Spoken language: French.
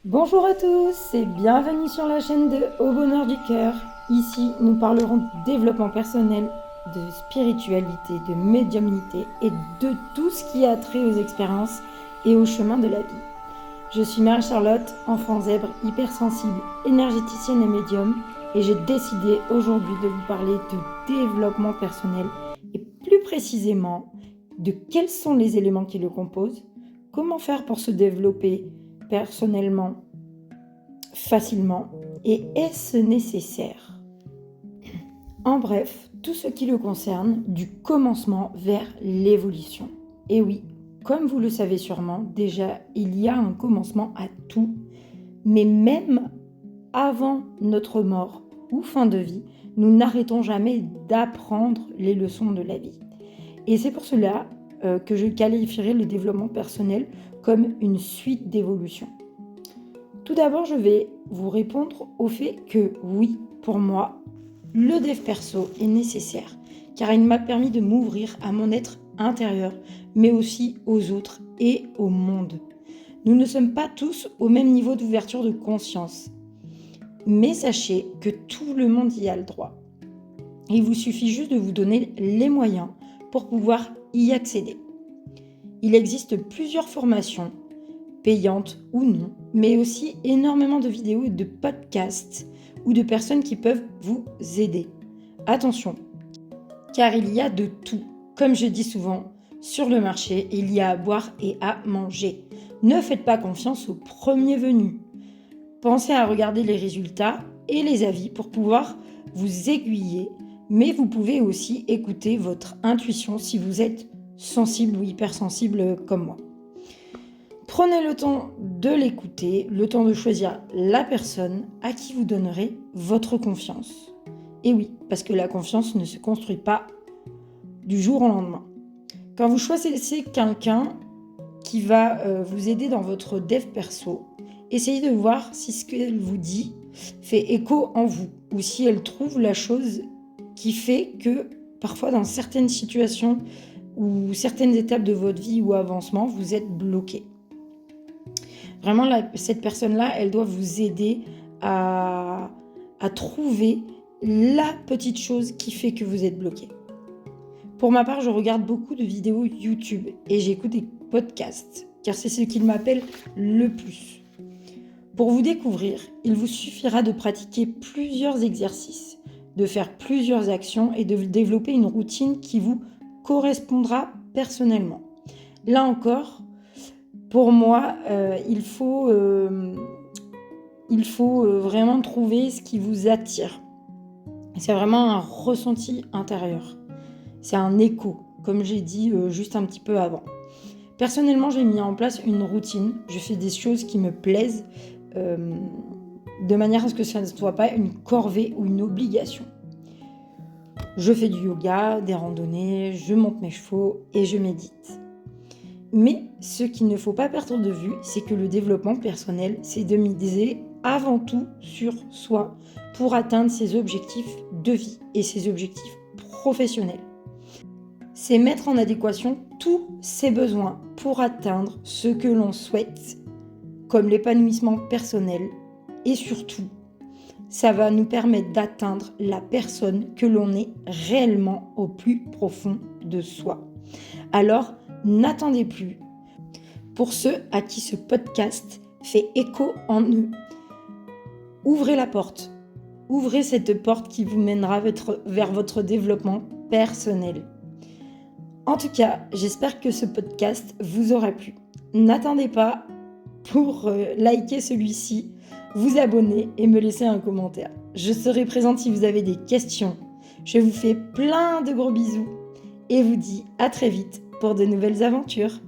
Bonjour à tous et bienvenue sur la chaîne de Au Bonheur du Cœur. Ici, nous parlerons de développement personnel, de spiritualité, de médiumnité et de tout ce qui a trait aux expériences et au chemin de la vie. Je suis Marie-Charlotte, enfant zèbre, hypersensible, énergéticienne et médium, et j'ai décidé aujourd'hui de vous parler de développement personnel et plus précisément de quels sont les éléments qui le composent, comment faire pour se développer personnellement facilement et est-ce nécessaire? En bref, tout ce qui le concerne du commencement vers l'évolution. Et oui, comme vous le savez sûrement, déjà il y a un commencement à tout, mais même avant notre mort ou fin de vie, nous n'arrêtons jamais d'apprendre les leçons de la vie. Et c'est pour cela que je qualifierais le développement personnel comme une suite d'évolution. Tout d'abord, je vais vous répondre au fait que oui, pour moi, le dev perso est nécessaire, car il m'a permis de m'ouvrir à mon être intérieur, mais aussi aux autres et au monde. Nous ne sommes pas tous au même niveau d'ouverture de conscience, mais sachez que tout le monde y a le droit. Il vous suffit juste de vous donner les moyens pour pouvoir y accéder. Il existe plusieurs formations, payantes ou non, mais aussi énormément de vidéos et de podcasts ou de personnes qui peuvent vous aider. Attention, car il y a de tout. Comme je dis souvent, sur le marché, il y a à boire et à manger. Ne faites pas confiance au premier venu. Pensez à regarder les résultats et les avis pour pouvoir vous aiguiller, mais vous pouvez aussi écouter votre intuition si vous êtes sensible ou hypersensible comme moi. Prenez le temps de l'écouter, le temps de choisir la personne à qui vous donnerez votre confiance. Et oui, parce que la confiance ne se construit pas du jour au lendemain. Quand vous choisissez quelqu'un qui va vous aider dans votre dev perso, essayez de voir si ce qu'elle vous dit fait écho en vous ou si elle trouve la chose qui fait que parfois dans certaines situations ou certaines étapes de votre vie ou avancement, vous êtes bloqué. Vraiment, cette personne-là, elle doit vous aider à trouver la petite chose qui fait que vous êtes bloqué. Pour ma part, je regarde beaucoup de vidéos YouTube et j'écoute des podcasts, car c'est ce qui m'appelle le plus. Pour vous découvrir, il vous suffira de pratiquer plusieurs exercices, de faire plusieurs actions et de développer une routine qui vous correspondra personnellement. Là encore, pour moi, il faut vraiment trouver ce qui vous attire. C'est vraiment un ressenti intérieur. C'est un écho, comme j'ai dit juste un petit peu avant. Personnellement, j'ai mis en place une routine. Je fais des choses qui me plaisent de manière à ce que ça ne soit pas une corvée ou une obligation. Je fais du yoga, des randonnées, je monte mes chevaux et je médite. Mais ce qu'il ne faut pas perdre de vue, c'est que le développement personnel, c'est de miser avant tout sur soi pour atteindre ses objectifs de vie et ses objectifs professionnels. C'est mettre en adéquation tous ses besoins pour atteindre ce que l'on souhaite, comme l'épanouissement personnel, et surtout, ça va nous permettre d'atteindre la personne que l'on est réellement au plus profond de soi. Alors, n'attendez plus. Pour ceux à qui ce podcast fait écho en eux, ouvrez la porte. Ouvrez cette porte qui vous mènera vers votre développement personnel. En tout cas, j'espère que ce podcast vous aura plu. N'attendez pas pour liker celui-ci, vous abonner et me laisser un commentaire. Je serai présente si vous avez des questions. Je vous fais plein de gros bisous et vous dis à très vite pour de nouvelles aventures.